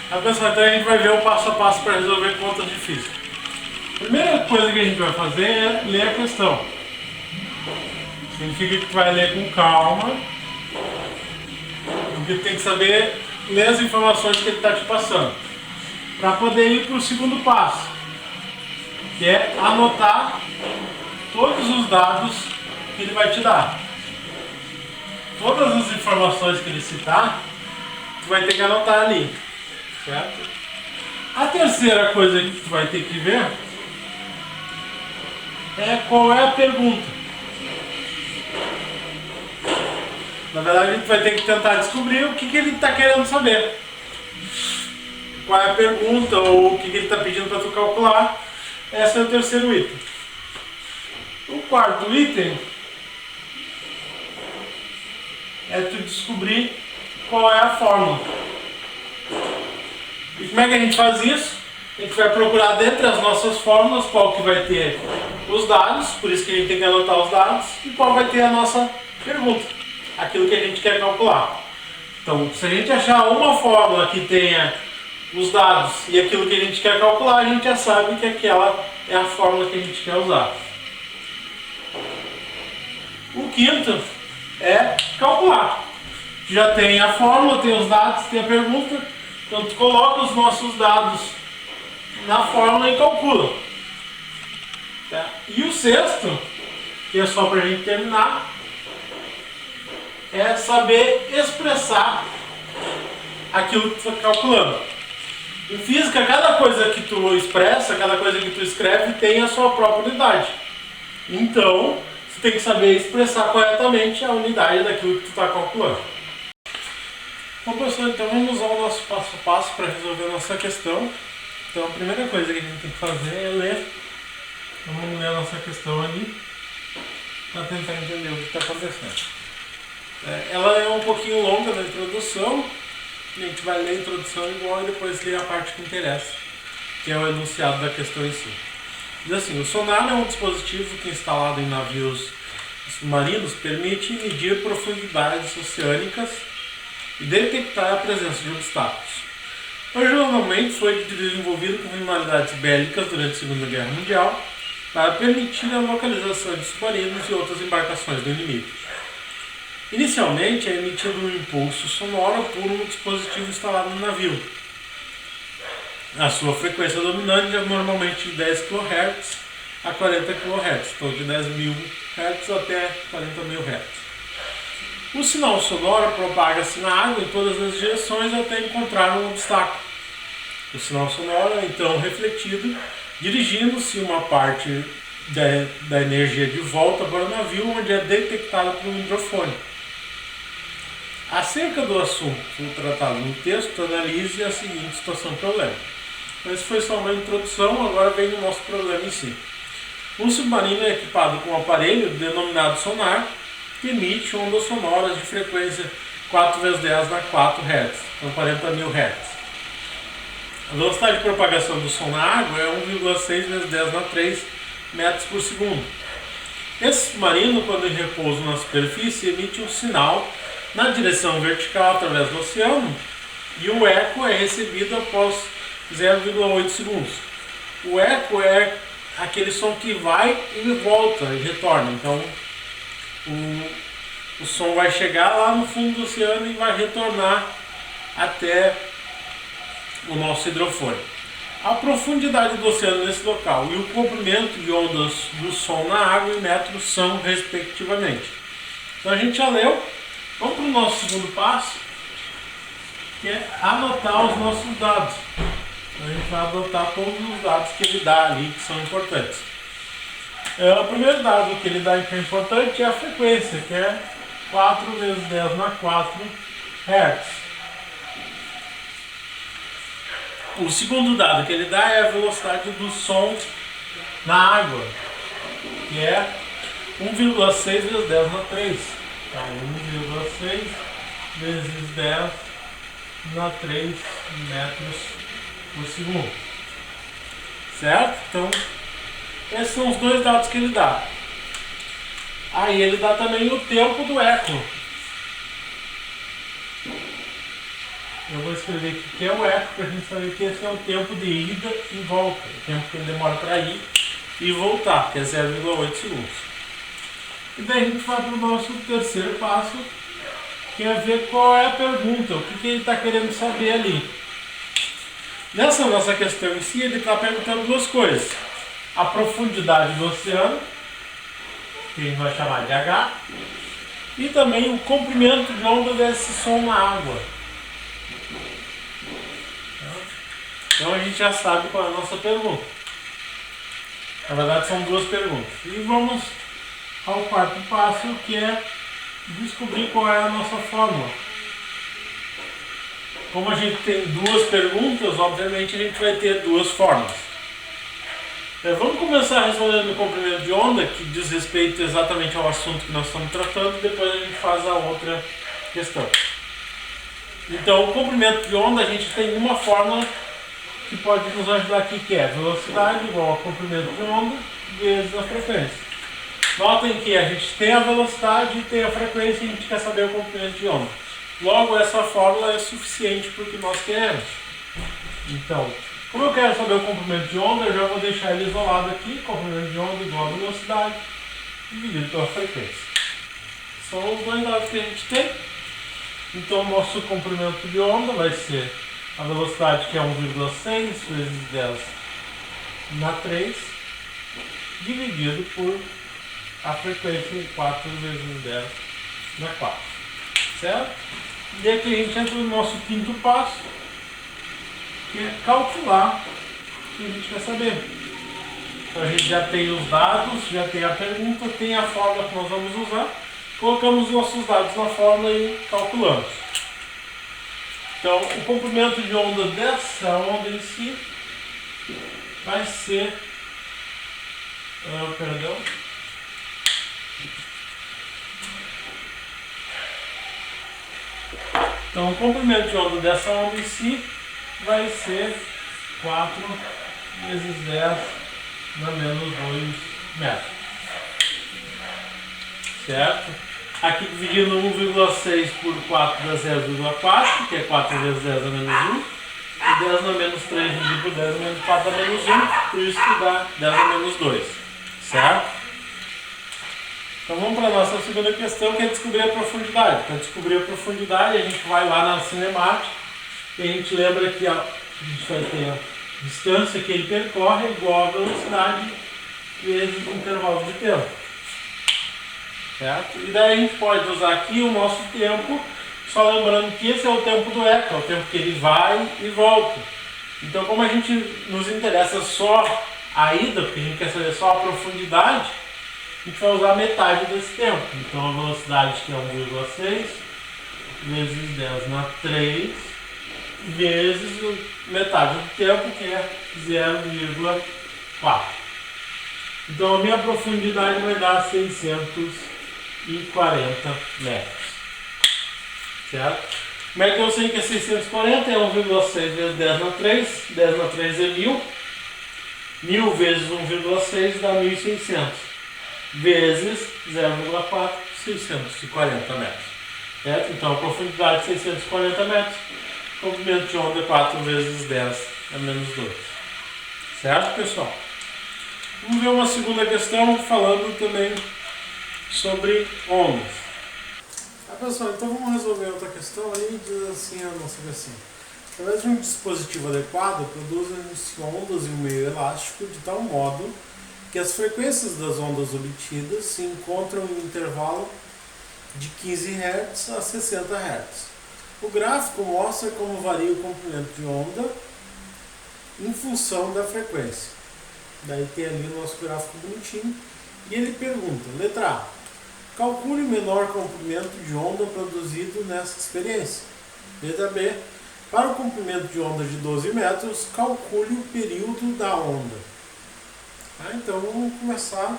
Pessoal, então a gente vai ver o passo a passo para resolver contas de física. A primeira coisa que a gente vai fazer é ler a questão. Significa que tu vai ler com calma, porque tu tem que saber ler as informações que ele está te passando, para poder ir para o segundo passo, que é anotar todos os dados que ele vai te dar. Todas as informações que ele citar, tu vai ter que anotar ali, certo? A terceira coisa que tu vai ter que ver é qual é a pergunta. Na verdade, a gente vai ter que tentar descobrir o que ele está querendo saber. Qual é a pergunta ou o que ele está pedindo para tu calcular. Esse é o terceiro item. O quarto item é tu descobrir qual é a fórmula. E como é que a gente faz isso? A gente vai procurar dentre as nossas fórmulas qual que vai ter os dados, por isso que a gente tem que anotar os dados, e qual vai ter a nossa pergunta, aquilo que a gente quer calcular. Então, se a gente achar uma fórmula que tenha os dados e aquilo que a gente quer calcular, a gente já sabe que aquela é a fórmula que a gente quer usar. O quinto é calcular. Já tem a fórmula, tem os dados, tem a pergunta, então tu coloca os nossos dados na fórmula e calcula. Tá? E o sexto, que é só para a gente terminar, é saber expressar aquilo que tu está calculando. Em física, cada coisa que tu expressa, cada coisa que tu escreve tem a sua própria unidade. Então, você tem que saber expressar corretamente a unidade daquilo que tu está calculando. Bom, pessoal, então vamos usar o nosso passo a passo para resolver a nossa questão. Então, a primeira coisa que a gente tem que fazer é ler. Vamos ler a nossa questão ali para tentar entender o que está acontecendo. Ela é um pouquinho longa na introdução. A gente vai ler a introdução igual e depois ler a parte que interessa, que é o enunciado da questão em si. Diz assim: o sonar é um dispositivo que, instalado em navios submarinos, permite medir profundidades oceânicas e detectar a presença de obstáculos. Originalmente foi desenvolvido com finalidades bélicas durante a Segunda Guerra Mundial para permitir a localização de submarinos e outras embarcações do inimigo. Inicialmente é emitido um impulso sonoro por um dispositivo instalado no navio. A sua frequência dominante é normalmente de 10 kHz a 40 kHz, então de 10.000 Hz até 40.000 Hz. O sinal sonoro propaga-se na água em todas as direções até encontrar um obstáculo. O sinal sonoro é então refletido, dirigindo-se uma parte da energia de volta para o navio, onde é detectado por um hidrofone. Acerca do assunto tratado no texto, analise a seguinte situação-problema. Essa foi só uma introdução, agora vem o nosso problema em si. Um submarino é equipado com um aparelho denominado sonar, que emite ondas sonoras de frequência 4 vezes 10 na 4 Hz, então 40.000 Hz. A velocidade de propagação do som na água é 1,6 vezes 10 na 3 metros por segundo. Esse submarino, quando em repouso na superfície, emite um sinal na direção vertical através do oceano e o eco é recebido após 0,8 segundos. O eco é aquele som que vai e volta e retorna. Então, o som vai chegar lá no fundo do oceano e vai retornar até o nosso hidrofone. A profundidade do oceano nesse local e o comprimento de ondas do som na água em metros são respectivamente. Então a gente já leu. Vamos para o nosso segundo passo, que é anotar os nossos dados. Então a gente vai anotar todos os dados que ele dá ali, que são importantes. O primeiro dado que ele dá que é importante é a frequência, que é 4 vezes 10 na 4 Hz. O segundo dado que ele dá é a velocidade do som na água, que é 1,6 vezes 10 na 3. Então, 1,6 vezes 10 na 3 metros por segundo. Certo? Então, esses são os dois dados que ele dá. Aí ele dá também o tempo do eco. eu vou escrever aqui que é o eco, para a gente saber que esse é o tempo de ida e volta, o tempo que ele demora para ir e voltar, que é 0,8 segundos. E daí a gente vai para o nosso terceiro passo, que é ver qual é a pergunta, o que ele está querendo saber ali. Nessa nossa questão em si, ele está perguntando duas coisas: a profundidade do oceano, que a gente vai chamar de H, e também o comprimento de onda desse som na água. Então a gente já sabe qual é a nossa pergunta. Na verdade são duas perguntas. E vamos ao quarto passo, que é descobrir qual é a nossa fórmula. Como a gente tem duas perguntas, obviamente a gente vai ter duas fórmulas. Vamos começar respondendo o comprimento de onda, que diz respeito exatamente ao assunto que nós estamos tratando, depois a gente faz a outra questão. Então, o comprimento de onda, a gente tem uma fórmula que pode nos ajudar aqui, que é velocidade igual a comprimento de onda vezes a frequência. Notem que a gente tem a velocidade e tem a frequência e a gente quer saber o comprimento de onda. Logo, essa fórmula é suficiente para o que nós queremos. Então, como eu quero saber o comprimento de onda, eu já vou deixar ele isolado aqui. Comprimento de onda igual a velocidade dividido pela frequência. São os dois dados que a gente tem. Então, nosso comprimento de onda vai ser a velocidade, que é 1,6 vezes 10 na 3, dividido por a frequência, 4 vezes 10 na 4. Certo? E aqui a gente entra no nosso quinto passo, que é calcular o que a gente quer saber. Então a gente já tem os dados, já tem a pergunta, tem a fórmula que nós vamos usar, colocamos os nossos dados na fórmula e calculamos. Então o comprimento de onda dessa onda em si vai ser, Então o comprimento de onda dessa onda em si vai ser 4 vezes 10 na menos 2 metros. Certo? Aqui dividindo 1,6 por 4 dá 0,4, que é 4 vezes 10 a menos 1. E 10 na menos 3 dividido por 10 a menos 4 a menos 1, por isso que dá 10 a menos 2. Certo? Então vamos para a nossa segunda questão, que é descobrir a profundidade. Para descobrir a profundidade, a gente vai lá na cinemática e a gente lembra que a gente vai ter a distância que ele percorre igual a velocidade vezes o intervalo de tempo. Certo? E daí a gente pode usar aqui o nosso tempo, só lembrando que esse é o tempo do eco, é o tempo que ele vai e volta. Então, como a gente nos interessa só a ida, porque a gente quer saber só a profundidade, a gente vai usar metade desse tempo. Então a velocidade, que é 1,6 vezes 10 na 3 vezes metade do tempo, que é 0,4. Então a minha profundidade vai dar 640 metros. Certo? Como é que eu sei que é 640? É 1,6 vezes 10 na 3. 10 na 3 é 1000. 1000 vezes 1,6 dá 1.600. Vezes 0,4, 640 metros. Certo? Então a profundidade de 640 metros. O comprimento de onda é 4 vezes 10 a menos 2. Certo, pessoal? Vamos ver uma segunda questão falando também sobre ondas. Pessoal, então vamos resolver outra questão aí, diz assim a nossa questão. Através de um dispositivo adequado, produzem-se ondas em um meio elástico de tal modo que as frequências das ondas obtidas se encontram em um intervalo de 15 Hz a 60 Hz. O gráfico mostra como varia o comprimento de onda em função da frequência. Daí tem ali o nosso gráfico bonitinho. E ele pergunta, letra A. Calcule o menor comprimento de onda produzido nessa experiência. Letra B. Para o comprimento de onda de 12 metros, calcule o período da onda. Então vamos começar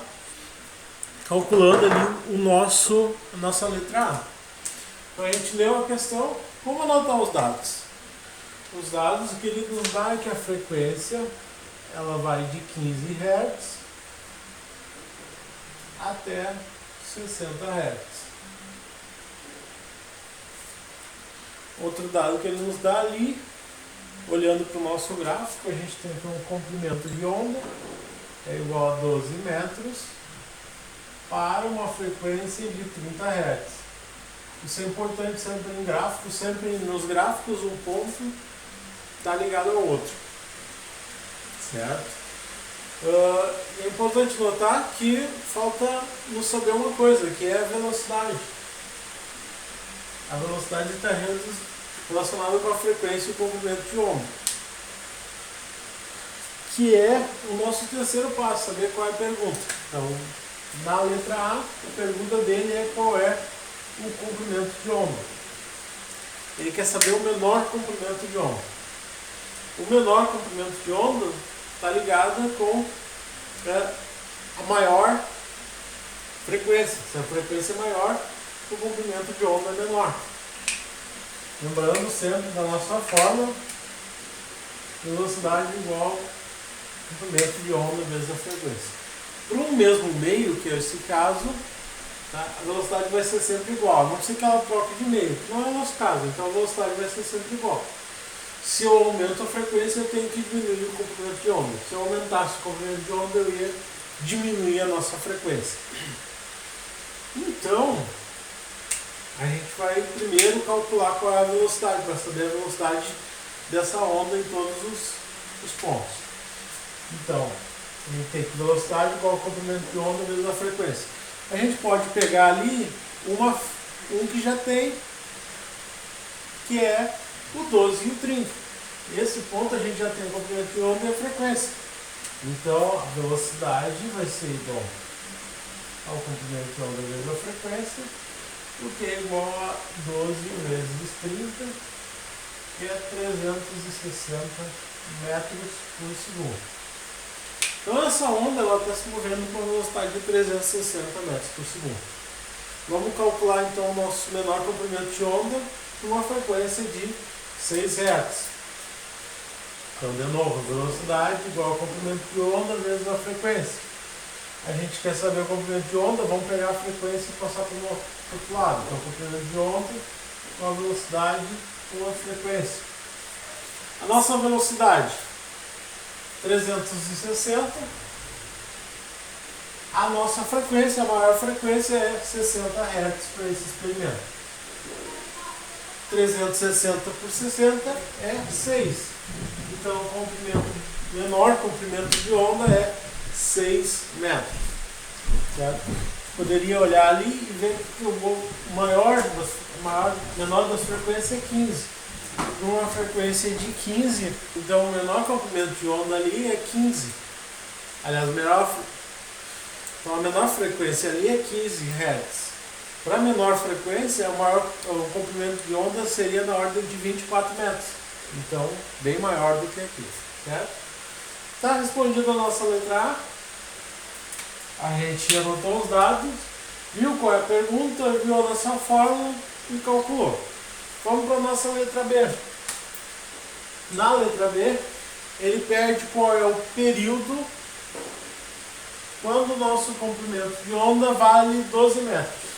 calculando ali a nossa letra A. Então a gente leu a questão, vamos anotar os dados. Os dados que ele nos dá é que a frequência ela vai de 15 Hz até 60 Hz. Outro dado que ele nos dá ali, olhando para o nosso gráfico, a gente tem que um comprimento de onda é igual a 12 metros para uma frequência de 30 Hz. Isso é importante sempre em gráficos, sempre nos gráficos um ponto está ligado ao outro, certo? É importante notar que falta nos saber uma coisa, que é a velocidade. A velocidade está relacionada com a frequência e o comprimento de onda, que é o nosso terceiro passo, saber qual é a pergunta. Então, na letra A, a pergunta dele é qual é o comprimento de onda. Ele quer saber o menor comprimento de onda. O menor comprimento de onda está ligado com a maior frequência. Se a frequência é maior, o comprimento de onda é menor. Lembrando sempre da nossa fórmula, velocidade igual comprimento de onda vezes a frequência. Para um mesmo meio, que é esse caso, tá, a velocidade vai ser sempre igual, a não ser que ela troque de meio, que não é o nosso caso, então a velocidade vai ser sempre igual. Se eu aumento a frequência, eu tenho que diminuir o comprimento de onda. Se eu aumentasse o comprimento de onda, eu ia diminuir a nossa frequência. Então, a gente vai primeiro calcular qual é a velocidade, para saber a velocidade dessa onda em todos os pontos. Então, a gente tem que velocidade igual ao comprimento de onda vezes a frequência. A gente pode pegar ali um que já tem, que é o 12 e o 30. Esse ponto a gente já tem o comprimento de onda e a frequência. Então, a velocidade vai ser igual ao comprimento de onda vezes a frequência, o que é igual a 12 vezes 30, que é 360 metros por segundo. Então essa onda está se movendo com a velocidade de 360 metros por segundo. Vamos calcular então o nosso menor comprimento de onda com uma frequência de 6 Hz. Então, de novo, velocidade igual ao comprimento de onda vezes a frequência. A gente quer saber o comprimento de onda, vamos pegar a frequência e passar para o outro lado. Então, o comprimento de onda com a velocidade com a frequência. A nossa velocidade, 360. A nossa frequência, a maior frequência é 60 Hz para esse experimento. 360 por 60 é 6. Então, o menor comprimento de onda é 6 metros. Certo? Poderia olhar ali e ver que o menor das frequências é 15. Numa frequência de 15, então o menor comprimento de onda ali é 15. Aliás, então a menor frequência ali é 15 Hz. Para a menor frequência, o comprimento de onda seria na ordem de 24 metros. Então, bem maior do que aqui. Certo? Está respondida a nossa letra A. A gente anotou os dados, viu qual é a pergunta, viu a nossa fórmula e calculou. Vamos para a nossa letra B. Na letra B, ele pede qual é o período quando o nosso comprimento de onda vale 12 metros.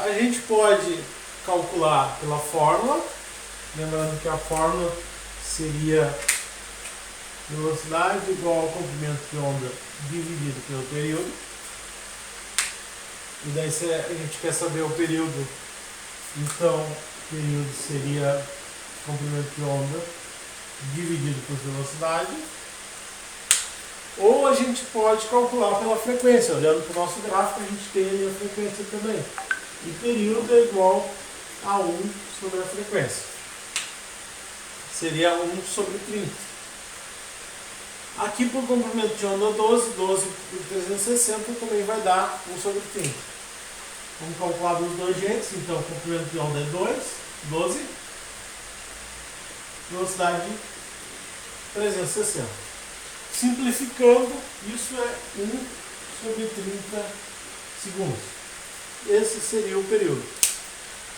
A gente pode calcular pela fórmula, lembrando que a fórmula seria velocidade igual ao comprimento de onda dividido pelo período. E daí se a gente quer saber o período, então o período seria comprimento de onda dividido por velocidade. Ou a gente pode calcular pela frequência. Olhando para o nosso gráfico, a gente tem ali a frequência também. E período é igual a 1 sobre a frequência. Seria 1 sobre 30. Aqui por comprimento de onda 12 por 360 também vai dar 1 sobre 30. Vamos calcular dos dois jeitos. Então, o comprimento de onda é 12. Velocidade 360. Simplificando, isso é 1 sobre 30 segundos. Esse seria o período.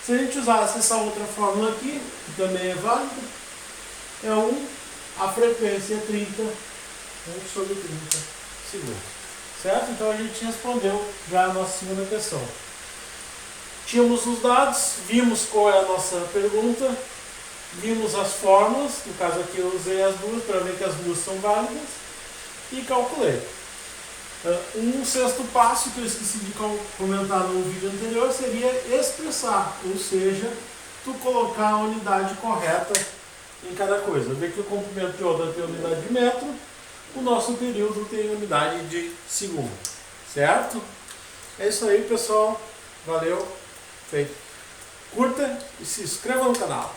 Se a gente usasse essa outra fórmula aqui, que também é válida, é 1, a frequência é 30, 1 sobre 30 segundos. certo? Então a gente respondeu já a nossa segunda questão. Tínhamos os dados, vimos qual é a nossa pergunta, vimos as fórmulas, no caso aqui eu usei as duas para ver que as duas são válidas, e calculei. Um sexto passo que eu esqueci de comentar no vídeo anterior seria expressar, ou seja, tu colocar a unidade correta em cada coisa. Ver que o comprimento de onda tem unidade de metro, o nosso período tem unidade de segundo, certo? É isso aí, pessoal. Valeu. Feito. Curta e se inscreva no canal.